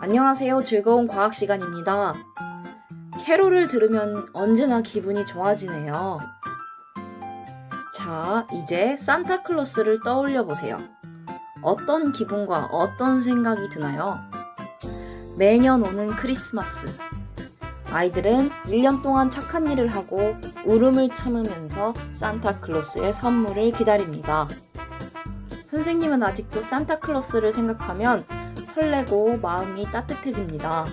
안녕하세요. 즐거운 과학 시간입니다. 캐롤을 들으면 언제나 기분이 좋아지네요. 자, 이제 산타클로스를 떠올려 보세요. 어떤 기분과 어떤 생각이 드나요? 매년 오는 크리스마스. 아이들은 1년 동안 착한 일을 하고 울음을 참으면서 산타클로스의 선물을 기다립니다. 선생님은 아직도 산타클로스를 생각하면 설레고 마음이 따뜻해집니다.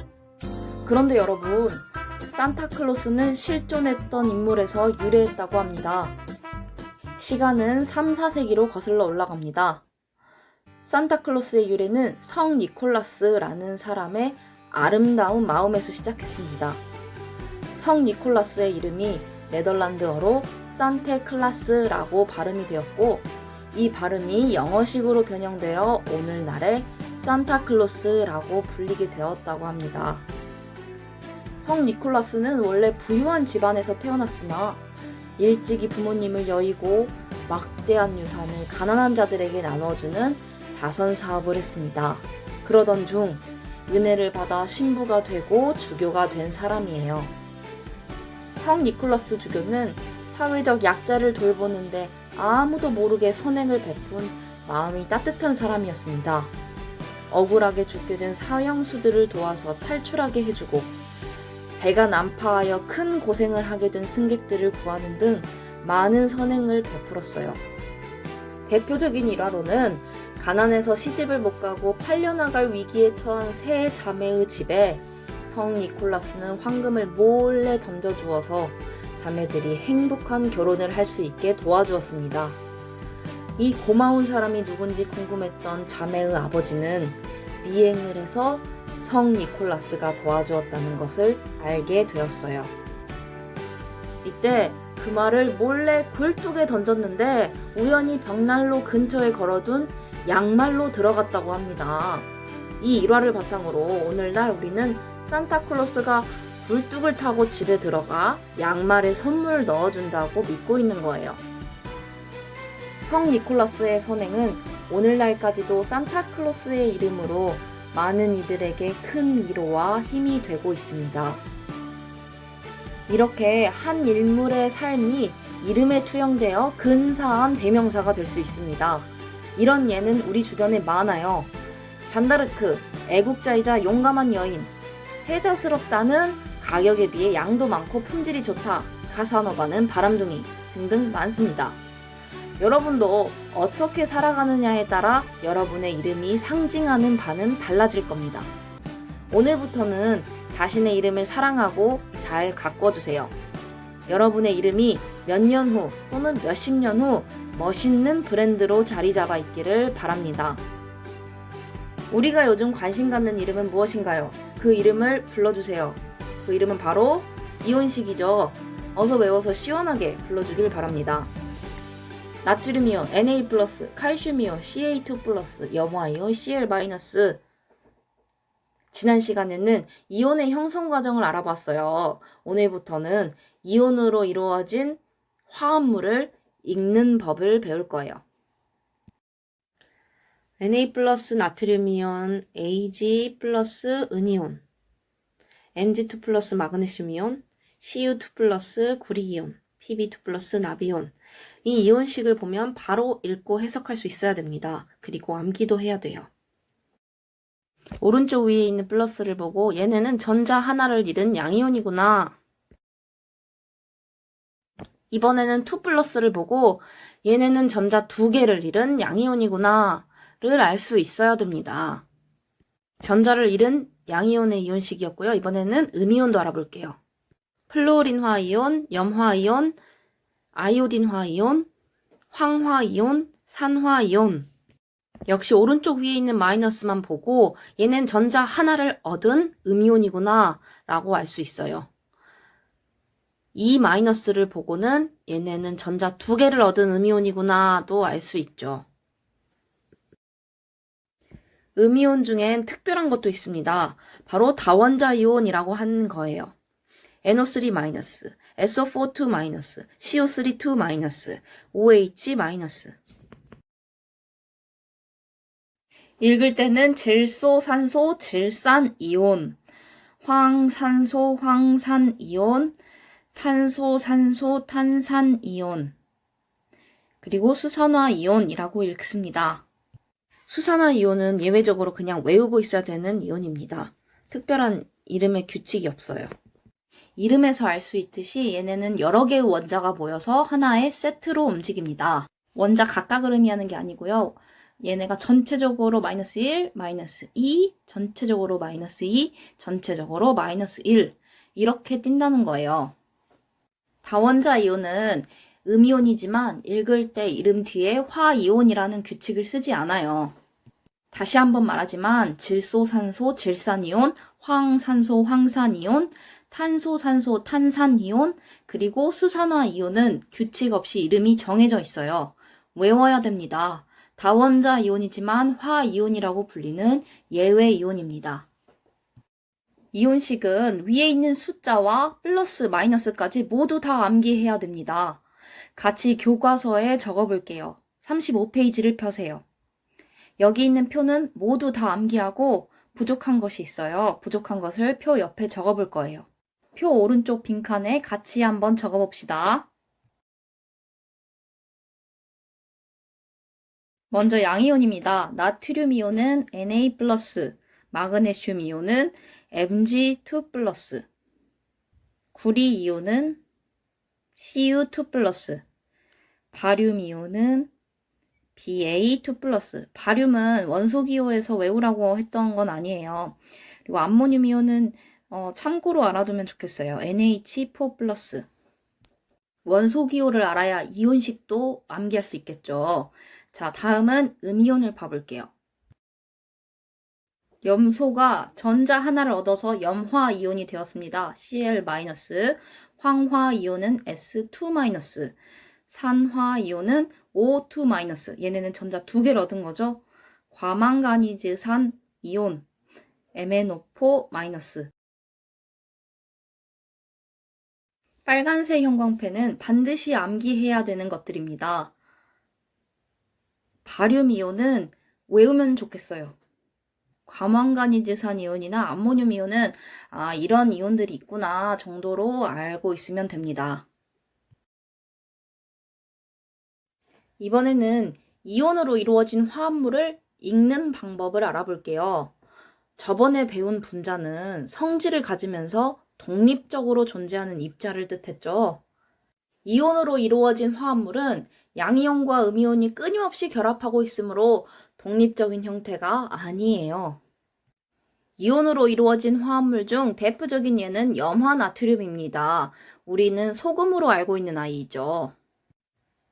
그런데 여러분, 산타클로스는 실존했던 인물에서 유래했다고 합니다. 시간은 3, 4세기로 거슬러 올라갑니다. 산타클로스의 유래는 성 니콜라스라는 사람의 아름다운 마음에서 시작했습니다. 성 니콜라스의 이름이 네덜란드어로 산테클라스라고 발음이 되었고, 이 발음이 영어식으로 변형되어 오늘날의 산타클로스라고 불리게 되었다고 합니다. 성 니콜라스는 원래 부유한 집안에서 태어났으나 일찍이 부모님을 여의고 막대한 유산을 가난한 자들에게 나눠주는 자선 사업을 했습니다. 그러던 중 은혜를 받아 신부가 되고 주교가 된 사람이에요. 성 니콜라스 주교는 사회적 약자를 돌보는데 아무도 모르게 선행을 베푼 마음이 따뜻한 사람이었습니다. 억울하게 죽게 된 사형수들을 도와서 탈출하게 해주고, 배가 난파하여 큰 고생을 하게 된 승객들을 구하는 등 많은 선행을 베풀었어요. 대표적인 일화로는 가난해서 시집을 못 가고 팔려나갈 위기에 처한 세 자매의 집에 성 니콜라스는 황금을 몰래 던져주어서 자매들이 행복한 결혼을 할 수 있게 도와주었습니다. 이 고마운 사람이 누군지 궁금했던 자매의 아버지는 미행을 해서 성 니콜라스가 도와주었다는 것을 알게 되었어요. 이때 그 말을 몰래 굴뚝에 던졌는데 우연히 벽난로 근처에 걸어둔 양말로 들어갔다고 합니다. 이 일화를 바탕으로 오늘날 우리는 산타클로스가 굴뚝을 타고 집에 들어가 양말에 선물을 넣어준다고 믿고 있는 거예요. 성 니콜라스의 선행은 오늘날까지도 산타클로스의 이름으로 많은 이들에게 큰 위로와 힘이 되고 있습니다. 이렇게 한 인물의 삶이 이름에 투영되어 근사한 대명사가 될 수 있습니다. 이런 예는 우리 주변에 많아요. 잔다르크, 애국자이자 용감한 여인, 혜자스럽다는 가격에 비해 양도 많고 품질이 좋다, 카사노바는 바람둥이 등등 많습니다. 여러분도 어떻게 살아가느냐에 따라 여러분의 이름이 상징하는 바는 달라질 겁니다. 오늘부터는 자신의 이름을 사랑하고 잘 가꿔주세요. 여러분의 이름이 몇 년 후 또는 몇십 년 후 멋있는 브랜드로 자리 잡아 있기를 바랍니다. 우리가 요즘 관심 갖는 이름은 무엇인가요? 그 이름을 불러주세요. 그 이름은 바로 이온식이죠. 어서 외워서 시원하게 불러주길 바랍니다. 나트륨이온 Na+, 칼슘이온 Ca2+, 염화이온 Cl-. 지난 시간에는 이온의 형성 과정을 알아봤어요. 오늘부터는 이온으로 이루어진 화합물을 읽는 법을 배울 거예요. Na+ 나트륨이온, Ag+ 은이온, Mg2+ 마그네슘이온, Cu2+ 구리이온, Pb2+ 나비온. 이 이온식을 보면 바로 읽고 해석할 수 있어야 됩니다. 그리고 암기도 해야 돼요. 오른쪽 위에 있는 플러스를 보고 얘네는 전자 하나를 잃은 양이온이구나. 이번에는 2+를 보고 얘네는 전자 2개를 잃은 양이온이구나 를 알 수 있어야 됩니다. 전자를 잃은 양이온의 이온식이었고요. 이번에는 음이온도 알아볼게요. 플루오린화이온, 염화이온, 아이오딘화이온, 황화이온, 산화이온. 역시 오른쪽 위에 있는 마이너스만 보고 얘는 전자 하나를 얻은 음이온이구나 라고 알 수 있어요. 이 마이너스를 보고는 얘네는 전자 2개를 얻은 음이온이구나도 알 수 있죠. 음이온 중엔 특별한 것도 있습니다. 바로 다원자 이온이라고 하는 거예요. NO3-, SO4-, CO3-, OH-. 읽을 때는 질소, 산소, 질산, 이온, 황산소, 황산, 이온, 탄소, 산소, 탄산, 이온, 그리고 수산화 이온이라고 읽습니다. 수산화 이온은 예외적으로 그냥 외우고 있어야 되는 이온입니다. 특별한 이름의 규칙이 없어요. 이름에서 알 수 있듯이 얘네는 여러 개의 원자가 모여서 하나의 세트로 움직입니다. 원자 각각을 의미하는 게 아니고요. 얘네가 전체적으로 마이너스 1, 마이너스 2, 전체적으로 마이너스 2, 전체적으로 마이너스 1 이렇게 띈다는 거예요. 다원자 이온은 음이온이지만 읽을 때 이름 뒤에 화이온이라는 규칙을 쓰지 않아요. 다시 한번 말하지만 질소, 산소, 질산이온, 황산소, 황산이온, 탄소, 산소, 탄산이온, 그리고 수산화이온은 규칙 없이 이름이 정해져 있어요. 외워야 됩니다. 다원자 이온이지만 화이온이라고 불리는 예외 이온입니다. 이온식은 위에 있는 숫자와 플러스, 마이너스까지 모두 다 암기해야 됩니다. 같이 교과서에 적어볼게요. 35페이지를 펴세요. 여기 있는 표는 모두 다 암기하고 부족한 것이 있어요. 부족한 것을 표 옆에 적어볼 거예요. 표 오른쪽 빈칸에 같이 한번 적어봅시다. 먼저 양이온입니다. 나트륨 이온은 Na+, 마그네슘 이온은 Mg2+, 구리 이온은 Cu2+, 바륨 이온은 Ba2+. 바륨은 원소기호에서 외우라고 했던 건 아니에요. 그리고 암모늄 이온은 참고로 알아두면 좋겠어요. NH4+. 원소기호를 알아야 이온식도 암기할 수 있겠죠. 자, 다음은 음이온을 봐볼게요. 염소가 전자 하나를 얻어서 염화이온이 되었습니다. Cl-. 황화이온은 S2-. 산화이온은 O2-. 얘네는 전자 두 개를 얻은 거죠. 과망가니즈산 이온 MnO4-. 빨간색 형광펜은 반드시 암기해야 되는 것들입니다. 바륨 이온은 외우면 좋겠어요. 과망가니즈산 이온이나 암모늄 이온은 이런 이온들이 있구나 정도로 알고 있으면 됩니다. 이번에는 이온으로 이루어진 화합물을 읽는 방법을 알아볼게요. 저번에 배운 분자는 성질을 가지면서 독립적으로 존재하는 입자를 뜻했죠. 이온으로 이루어진 화합물은 양이온과 음이온이 끊임없이 결합하고 있으므로 독립적인 형태가 아니에요. 이온으로 이루어진 화합물 중 대표적인 예는 염화나트륨입니다. 우리는 소금으로 알고 있는 아이죠.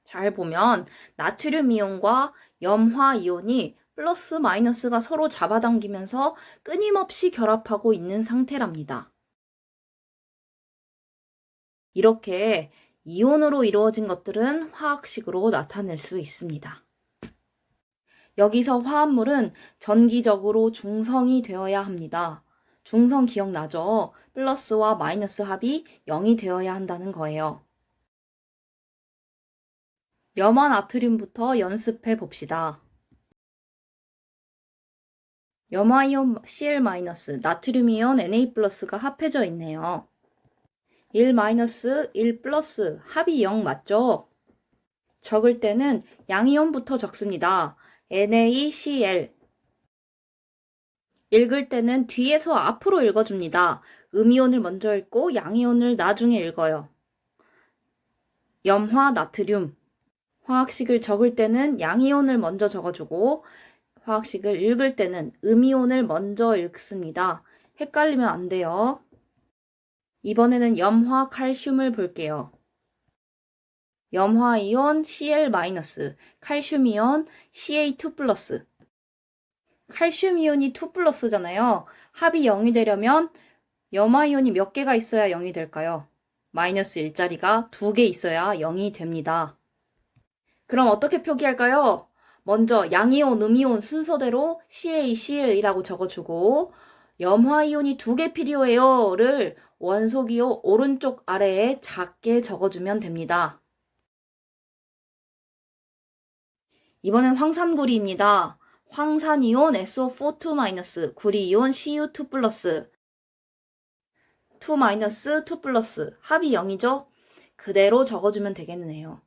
잘 보면 나트륨 이온과 염화 이온이 플러스 마이너스가 서로 잡아당기면서 끊임없이 결합하고 있는 상태랍니다. 이렇게 이온으로 이루어진 것들은 화학식으로 나타낼 수 있습니다. 여기서 화합물은 전기적으로 중성이 되어야 합니다. 중성 기억나죠? 플러스와 마이너스 합이 0이 되어야 한다는 거예요. 염화나트륨부터 연습해 봅시다. 염화이온 Cl-, 나트륨이온 Na+가 합해져 있네요. 1-, 1+, 합이 0 맞죠? 적을 때는 양이온부터 적습니다. NaCl. 읽을 때는 뒤에서 앞으로 읽어줍니다. 음이온을 먼저 읽고 양이온을 나중에 읽어요. 염화나트륨. 화학식을 적을 때는 양이온을 먼저 적어주고 화학식을 읽을 때는 음이온을 먼저 읽습니다. 헷갈리면 안 돼요. 이번에는 염화칼슘을 볼게요. 염화이온 Cl-, 칼슘이온 Ca2+. 칼슘이온이 2+잖아요. 합이 0이 되려면 염화이온이 몇 개가 있어야 0이 될까요? 마이너스 1자리가 2개 있어야 0이 됩니다. 그럼 어떻게 표기할까요? 먼저 양이온, 음이온 순서대로 CaCl이라고 적어주고 염화이온이 2개 필요해요를 원소기호 오른쪽 아래에 작게 적어주면 됩니다. 이번엔 황산구리입니다. 황산이온 SO4 2-, 구리이온 Cu2+, 2-2+, 합이 0이죠? 그대로 적어주면 되겠네요.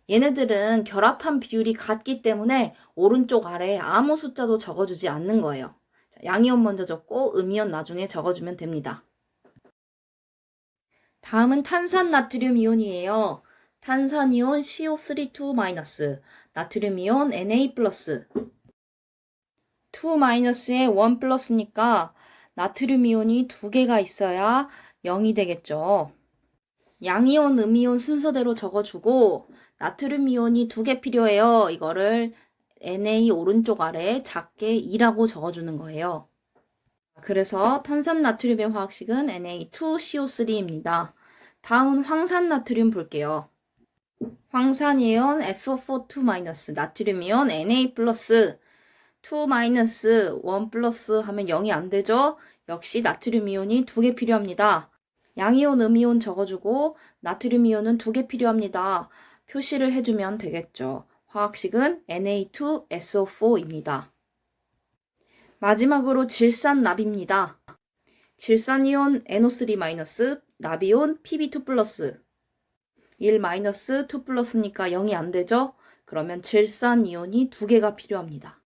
얘네들은 결합한 비율이 같기 때문에 오른쪽 아래에 아무 숫자도 적어주지 않는 거예요. 양이온 먼저 적고 음이온 나중에 적어주면 됩니다. 다음은 탄산 나트륨 이온이에요. 탄산이온 CO3 2-, 나트륨이온 Na+, 2-에 1+니까 나트륨 이온이 2개가 있어야 0이 되겠죠. 양이온, 음이온 순서대로 적어주고 나트륨 이온이 2개 필요해요. 이거를 Na 오른쪽 아래에 작게 2라고 적어주는 거예요. 그래서 탄산 나트륨의 화학식은 Na2CO3입니다. 다음은 황산 나트륨 볼게요. 황산이온 SO4 2-, 나트륨이온 Na+, 2-, 1+ 하면 0이 안 되죠? 역시 나트륨 이온이 2개 필요합니다. 양이온, 음이온 적어주고 나트륨 이온은 2개 필요합니다. 표시를 해주면 되겠죠. 화학식은 Na2SO4입니다. 마지막으로 질산납입니다. 질산이온 NO3-, 납이온 Pb2+, 1-2+니까 0이 안 되죠? 그러면 질산이온이 2개가 필요합니다.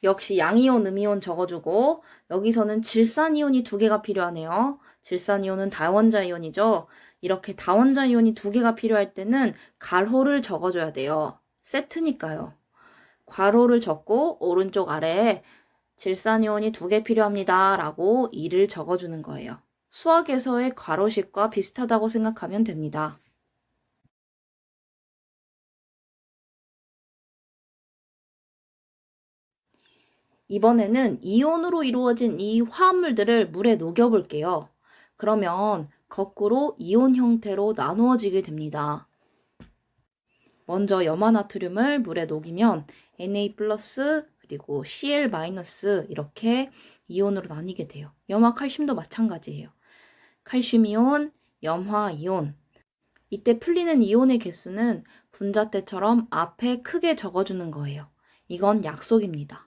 역시 양이온, 음이온 적어주고 여기서는 질산이온이 2개가 필요하네요. 질산이온은 다원자 이온이죠. 이렇게 다원자 이온이 2개가 필요할 때는 괄호를 적어줘야 돼요. 세트니까요. 괄호를 적고 오른쪽 아래에 질산이온이 2개 필요합니다. 라고 2를 적어주는 거예요. 수학에서의 괄호식과 비슷하다고 생각하면 됩니다. 이번에는 이온으로 이루어진 이 화합물들을 물에 녹여볼게요. 그러면 거꾸로 이온 형태로 나누어지게 됩니다. 먼저 염화나트륨을 물에 녹이면 Na+, 그리고 Cl- 이렇게 이온으로 나뉘게 돼요. 염화 칼슘도 마찬가지예요. 칼슘이온, 염화이온. 이때 풀리는 이온의 개수는 분자 때처럼 앞에 크게 적어주는 거예요. 이건 약속입니다.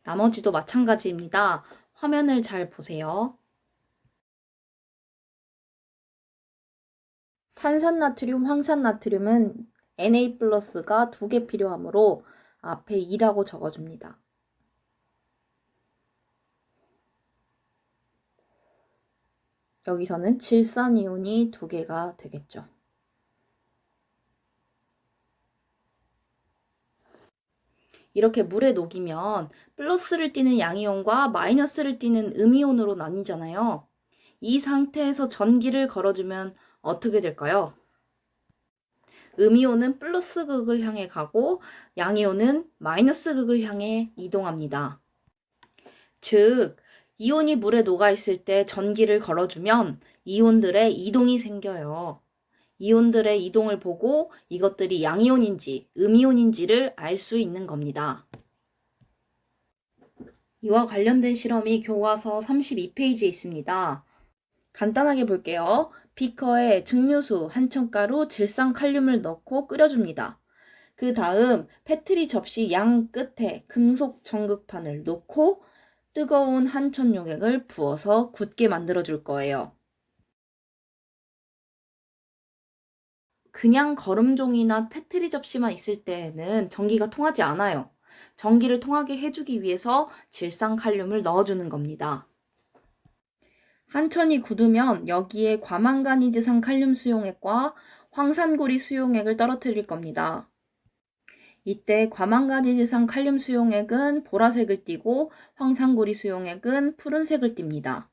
나머지도 마찬가지입니다. 화면을 잘 보세요. 탄산나트륨, 황산나트륨은 Na+가 2개 필요하므로 앞에 2라고 적어줍니다. 여기서는 질산이온이 2개가 되겠죠. 이렇게 물에 녹이면 플러스를 띠는 양이온과 마이너스를 띠는 음이온으로 나뉘잖아요. 이 상태에서 전기를 걸어주면 어떻게 될까요? 음이온은 플러스 극을 향해 가고 양이온은 마이너스 극을 향해 이동합니다. 즉, 이온이 물에 녹아있을 때 전기를 걸어주면 이온들의 이동이 생겨요. 이온들의 이동을 보고 이것들이 양이온인지 음이온인지를 알 수 있는 겁니다. 이와 관련된 실험이 교과서 32페이지에 있습니다. 간단하게 볼게요. 비커에 증류수, 한첨가루, 질산칼륨을 넣고 끓여줍니다. 그 다음 페트리 접시 양 끝에 금속 전극판을 놓고 뜨거운 한천 용액을 부어서 굳게 만들어 줄 거예요. 그냥 거름종이나 페트리 접시만 있을 때에는 전기가 통하지 않아요. 전기를 통하게 해주기 위해서 질산칼륨을 넣어주는 겁니다. 한천이 굳으면 여기에 과망가니즈산 칼륨 수용액과 황산구리 수용액을 떨어뜨릴 겁니다. 이때 과망가니즈산 칼륨 수용액은 보라색을 띠고 황산구리 수용액은 푸른색을 띱니다.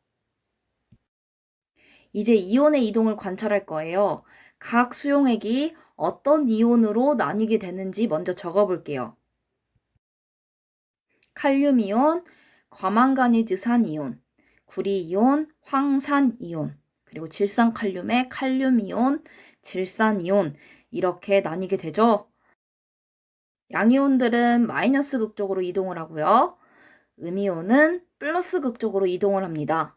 이제 이온의 이동을 관찰할 거예요. 각 수용액이 어떤 이온으로 나뉘게 되는지 먼저 적어볼게요. 칼륨이온, 과망가니즈산이온, 구리이온, 황산이온, 그리고 질산칼륨의 칼륨이온, 질산이온 이렇게 나뉘게 되죠. 양이온들은 마이너스 극 쪽으로 이동을 하고요. 음이온은 플러스 극 쪽으로 이동을 합니다.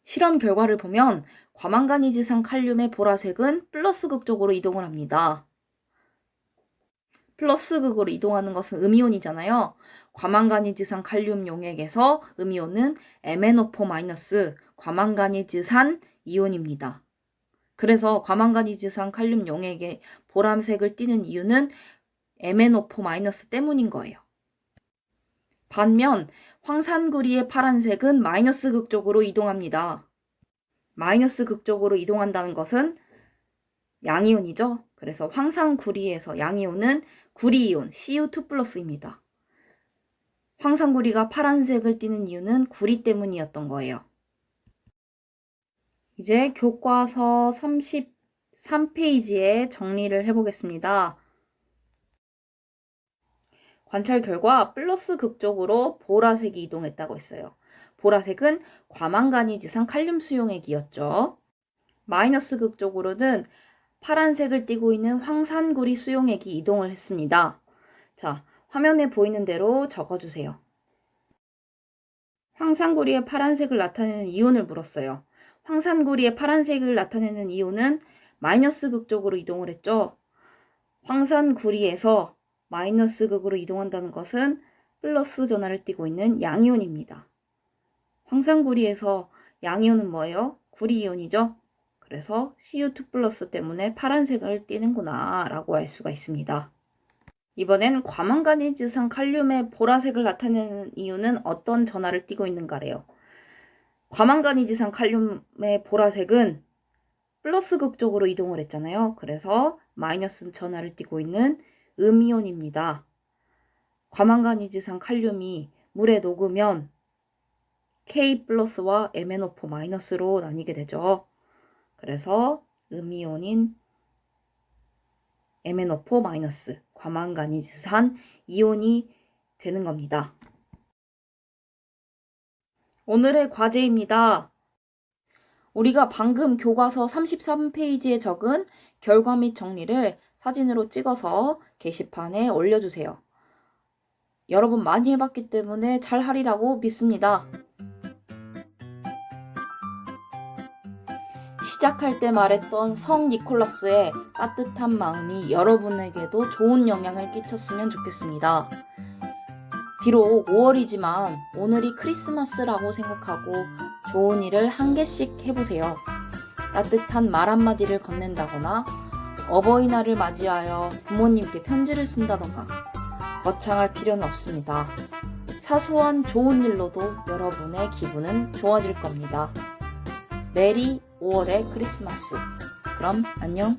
실험 결과를 보면 과망간이지산 칼륨의 보라색은 플러스 극 쪽으로 이동을 합니다. 플러스 극으로 이동하는 것은 음이온이잖아요. 과망간이지산 칼륨 용액에서 음이온은 MnO4- 과망간이지산 이온입니다. 그래서 과망간이지산 칼륨 용액에 보라색을 띠는 이유는 MnO4- 때문인 거예요. 반면 황산구리의 파란색은 마이너스 극 쪽으로 이동합니다. 마이너스 극 쪽으로 이동한다는 것은 양이온이죠. 그래서 황산구리에서 양이온은 구리이온 Cu2+입니다. 황산구리가 파란색을 띠는 이유는 구리 때문이었던 거예요. 이제 교과서 33페이지에 정리를 해보겠습니다. 관찰 결과 플러스 극 쪽으로 보라색이 이동했다고 했어요. 보라색은 과망간이지산 칼륨 수용액이었죠. 마이너스 극 쪽으로는 파란색을 띠고 있는 황산구리 수용액이 이동을 했습니다. 자, 화면에 보이는 대로 적어주세요. 황산구리의 파란색을 나타내는 이온을 물었어요. 황산구리의 파란색을 나타내는 이온은 마이너스 극 쪽으로 이동을 했죠. 황산구리에서 마이너스 극으로 이동한다는 것은 플러스 전하를 띠고 있는 양이온입니다. 황산구리에서 양이온은 뭐예요? 구리이온이죠. 그래서 Cu2+ 때문에 파란색을 띠는구나 라고 알 수가 있습니다. 이번엔 과망간이지산 칼륨의 보라색을 나타내는 이유는 어떤 전하를 띠고 있는가래요. 과망간이지산 칼륨의 보라색은 플러스 극 쪽으로 이동을 했잖아요. 그래서 마이너스 전하를 띠고 있는 음이온입니다. 과망간이지산 칼륨이 물에 녹으면 K+와 MnO4- 나뉘게 되죠. 그래서 음이온인 MnO4- 과망간이지산 이온이 되는 겁니다. 오늘의 과제입니다. 우리가 방금 교과서 33페이지에 적은 결과 및 정리를 사진으로 찍어서 게시판에 올려주세요. 여러분 많이 해봤기 때문에 잘 하리라고 믿습니다. 시작할 때 말했던 성 니콜라스의 따뜻한 마음이 여러분에게도 좋은 영향을 끼쳤으면 좋겠습니다. 비록 5월이지만 오늘이 크리스마스라고 생각하고 좋은 일을 한 개씩 해보세요. 따뜻한 말 한마디를 건넨다거나 어버이날을 맞이하여 부모님께 편지를 쓴다던가 거창할 필요는 없습니다. 사소한 좋은 일로도 여러분의 기분은 좋아질 겁니다. 메리 5월의 크리스마스. 그럼 안녕.